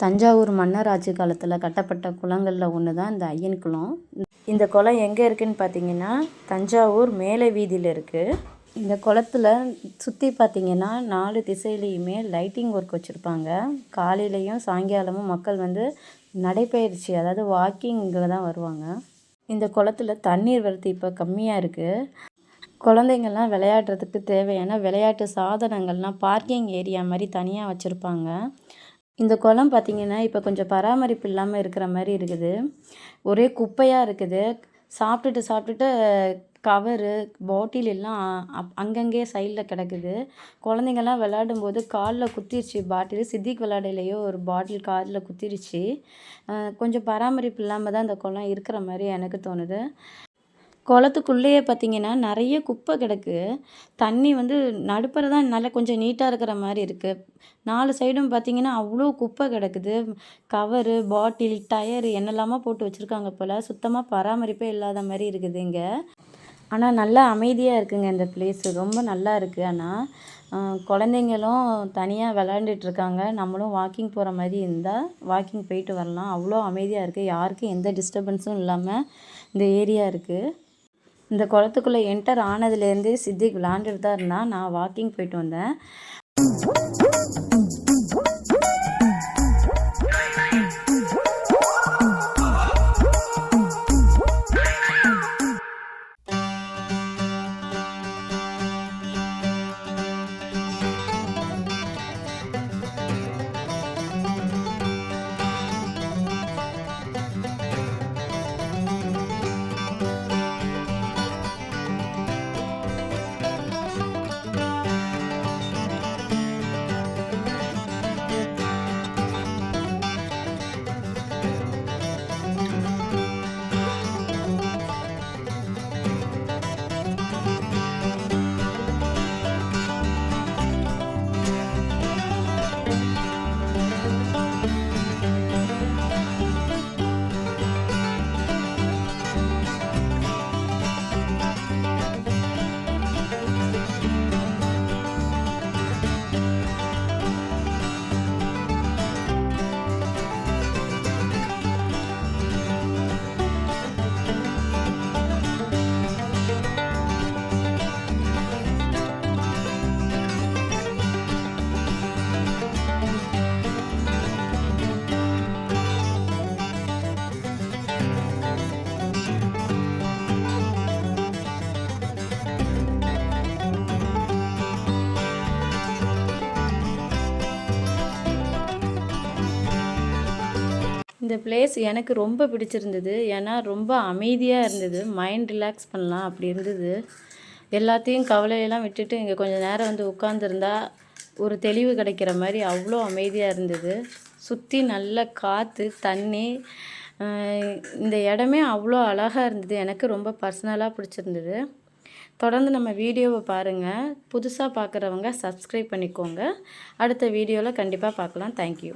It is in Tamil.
தஞ்சாவூர் மன்னர் ஆட்சி காலத்தில் கட்டப்பட்ட குளங்களில் ஒன்று தான் இந்த ஐயன் குளம். இந்த குளம் எங்கே இருக்குதுன்னு பார்த்தீங்கன்னா தஞ்சாவூர் மேலே வீதியில் இருக்குது. இந்த குளத்துல சுற்றி பார்த்தீங்கன்னா 4 திசையிலையுமே லைட்டிங் ஒர்க் வச்சுருப்பாங்க. காலையிலையும் சாயங்காலமும் மக்கள் வந்து நடைப்பயிற்சி, அதாவது வாக்கிங்கு தான் வருவாங்க. இந்த குளத்துல தண்ணீர் வரத்து இப்போ கம்மியாக இருக்குது. குழந்தைங்கள்லாம் விளையாடுறதுக்கு தேவையான விளையாட்டு சாதனங்கள்லாம் பார்க்கிங் ஏரியா மாதிரி தனியாக வச்சுருப்பாங்க. இந்த குளம் பார்த்திங்கன்னா இப்போ கொஞ்சம் பராமரிப்பு இல்லாமல் இருக்கிற மாதிரி இருக்குது. ஒரே குப்பையாக இருக்குது. சாப்பிட்டுட்டு கவரு பாட்டில் எல்லாம் அங்கங்கே சைடில் கிடக்குது. குழந்தைங்கள்லாம் விளையாடும்போது காலில் குத்திருச்சு பாட்டில். சித்திக் விளையாடலையோ ஒரு பாட்டில் காலில் குத்திருச்சு. கொஞ்சம் பராமரிப்பு இல்லாமல் தான் இந்த குளம் இருக்கிற மாதிரி எனக்கு தோணுது. குளத்துக்குள்ளேயே பார்த்திங்கன்னா நிறைய குப்பை கிடக்கு. தண்ணி வந்து நடுப்புற தான் நல்லா கொஞ்சம் நீட்டாக இருக்கிற மாதிரி இருக்குது. 4 சைடும் பார்த்திங்கன்னா அவ்வளோ குப்பை கிடக்குது. கவரு, பாட்டில், டயரு என்னெல்லாமோ போட்டு வச்சுருக்காங்க போல். சுத்தமாக பராமரிப்பே இல்லாத மாதிரி இருக்குது இங்கே. ஆனால் நல்லா அமைதியாக இருக்குங்க இந்த பிளேஸு. ரொம்ப நல்லா இருக்குது. ஆனால் குழந்தைங்களும் தனியாக விளையாண்டுட்ருக்காங்க. நம்மளும் வாக்கிங் போகிற மாதிரி இருந்தால் வாக்கிங் போயிட்டு வரலாம். அவ்வளோ அமைதியாக இருக்குது. யாருக்கும் எந்த டிஸ்டர்பன்ஸும் இல்லாமல் இந்த ஏரியா இருக்குது. இந்த குளத்துக்குள்ளே என்டர் ஆனதுலேருந்தே சித்திக் விளாண்டுட்டு தான் இருந்தான். நான் வாக்கிங் போயிட்டு வந்தேன். இந்த பிளேஸ் எனக்கு ரொம்ப பிடிச்சிருந்தது. ஏன்னா ரொம்ப அமைதியாக இருந்தது. மைண்ட் ரிலாக்ஸ் பண்ணலாம் அப்படி இருந்தது. எல்லாத்தையும் கவலையெல்லாம் விட்டுட்டு இங்கே கொஞ்சம் நேரம் வந்து உட்காந்துருந்தா ஒரு தெளிவு கிடைக்கிற மாதிரி அவ்வளோ அமைதியாக இருந்தது. சுற்றி நல்ல காற்று, தண்ணி. இந்த இடமே அவ்வளோ அழகாக இருந்தது. எனக்கு ரொம்ப பர்சனலாக பிடிச்சிருந்தது. தொடர்ந்து நம்ம வீடியோவை பாருங்கள். புதுசாக பார்க்குறவங்க சப்ஸ்கிரைப் பண்ணிக்கோங்க. அடுத்த வீடியோவில் கண்டிப்பாக பார்க்கலாம். தேங்க்யூ.